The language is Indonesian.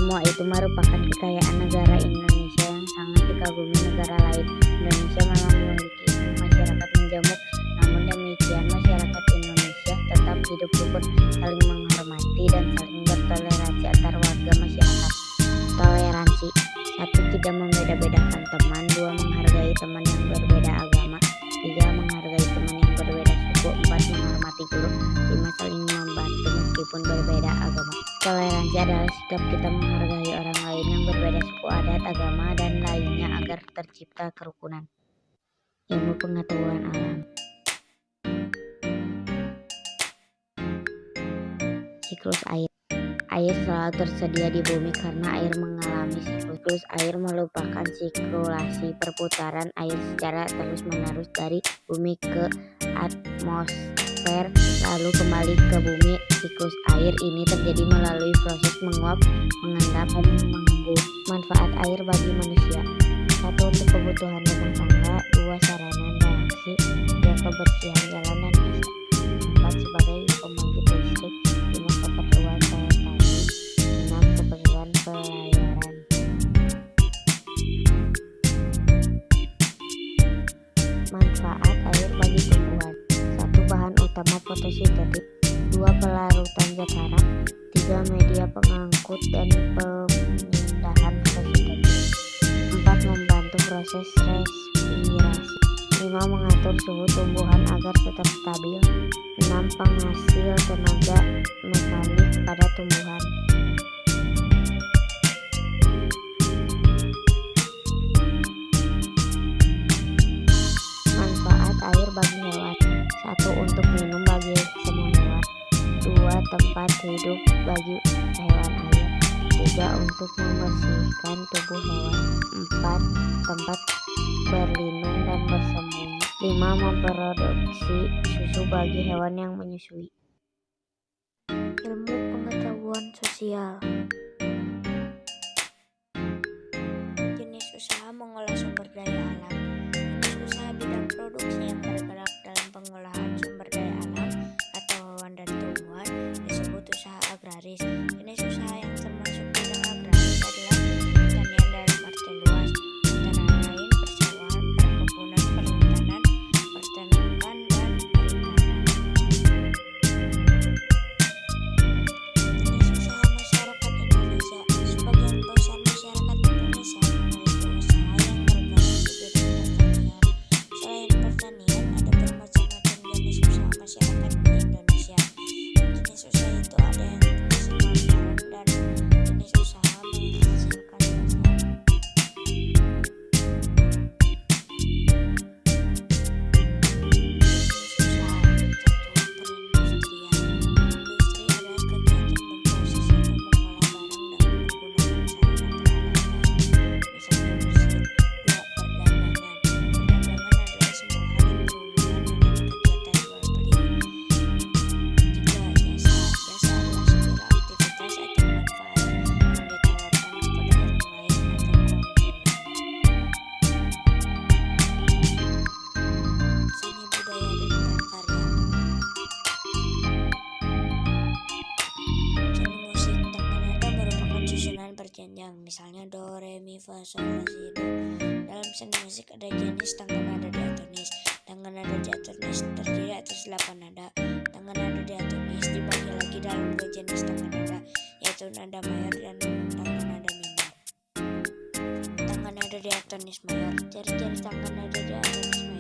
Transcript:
Semua itu merupakan kekayaan negara Indonesia yang sangat dikagumi negara lain. Indonesia memang memiliki masyarakat menjamuk, namun demikian masyarakat Indonesia tetap hidup rukun, saling menghormati dan saling bertoleransi antar warga masyarakat. Toleransi: 1. Tidak membeda-bedakan teman. 2. Menghargai teman yang berbeda agama. 3. Menghargai teman yang berbeda suku. 4. Menghormati guru. 5. Saling membantu meskipun berbeda agama. Toleransi adalah sikap kita menghargai orang lain yang berbeda suku, adat, agama, dan lainnya agar tercipta kerukunan. Ilmu pengetahuan alam. Siklus air. Air selalu tersedia di bumi karena air mengalami siklus. Air merupakan sirkulasi perputaran air secara terus-menerus dari bumi ke atmosfer lalu kembali ke bumi. Siklus air ini terjadi melalui proses menguap, mengendap, dan mengembun. Manfaat air bagi manusia: 1. Untuk kebutuhan rumah tangga. 2. Sarana reaksi. 3. Kebersihan jalan dan desa. 4. Sebagai pembangkit listrik. 5. Keperluan petani. 6. Keperluan pelayaran. Manfaat air bagi tumbuhan: 1. Bahan utama fotosintetik. 2. Pelarutan zat hara. 3. Media pengangkut dan pemindahan fotosintetik. 4. Membantu proses respirasi. 5. Mengatur suhu tumbuhan agar tetap stabil. 6. Penghasil tenaga mekanik pada tumbuhan. Manfaat air bagi hewan: 1. Untuk minum bagi semua hewan. 2. Tempat hidup bagi hewan air. 3. Untuk membersihkan tubuh hewan. 4. Tempat berlindung dan bersembunyi. 5. Memproduksi susu bagi hewan yang menyusui. Ilmu pengetahuan sosial. Jenis usaha mengolah sumber daya alam. Jenis usaha bidang produksi yang bergerak dalam pengolahan sumber daya alam atau hewan dan tumbuhan disebut usaha agraris. Jenis usaha yang termasuk bidang agraris adalah pertanian dalam arti luas, antara lain persawahan, perkebunan, perhutanan, peternakan, dan perikanan. Jenis usaha masyarakat Indonesia. Sebagian besar masyarakat Indonesia memiliki usaha yang bergerak di bidang pertanian. Selain pertanian, ada bermacam-macam jenis usaha masyarakat di Indonesia. Jenis usaha itu ada yang menghasilkan barang dan jenis usaha menghasilkan jasa. Jenis usaha. 1. Perindustrian. Industri adalah kegiatan memproses atau mengolah barang dengan menggunakan sarana peralatan, misalnya mesin. 2. Perdagangan. Perdagangan adalah semua hal yang berhubungan dengan kegiatan jual beli. 3. Jasa. Jasa adalah segala aktivitas atau manfaat yang ditawarkan kepada orang lain atau konsumen. Seni budaya dan prakarya. Seni musik tangga nada merupakan susunan berjenjang, misalnya do, re, mi, fa, sol, la, si, do. Dalam seni musik ada jenis tangga nada diatonis. Tangga nada diatonis terdiri atas 8 nada. Tangga nada diatonis dibagi lagi dalam 2 jenis tangga nada, yaitu nada mayor dan tangga nada minor. Tangga nada diatonis mayor. Ciri-ciri tangga nada diatonis mayor: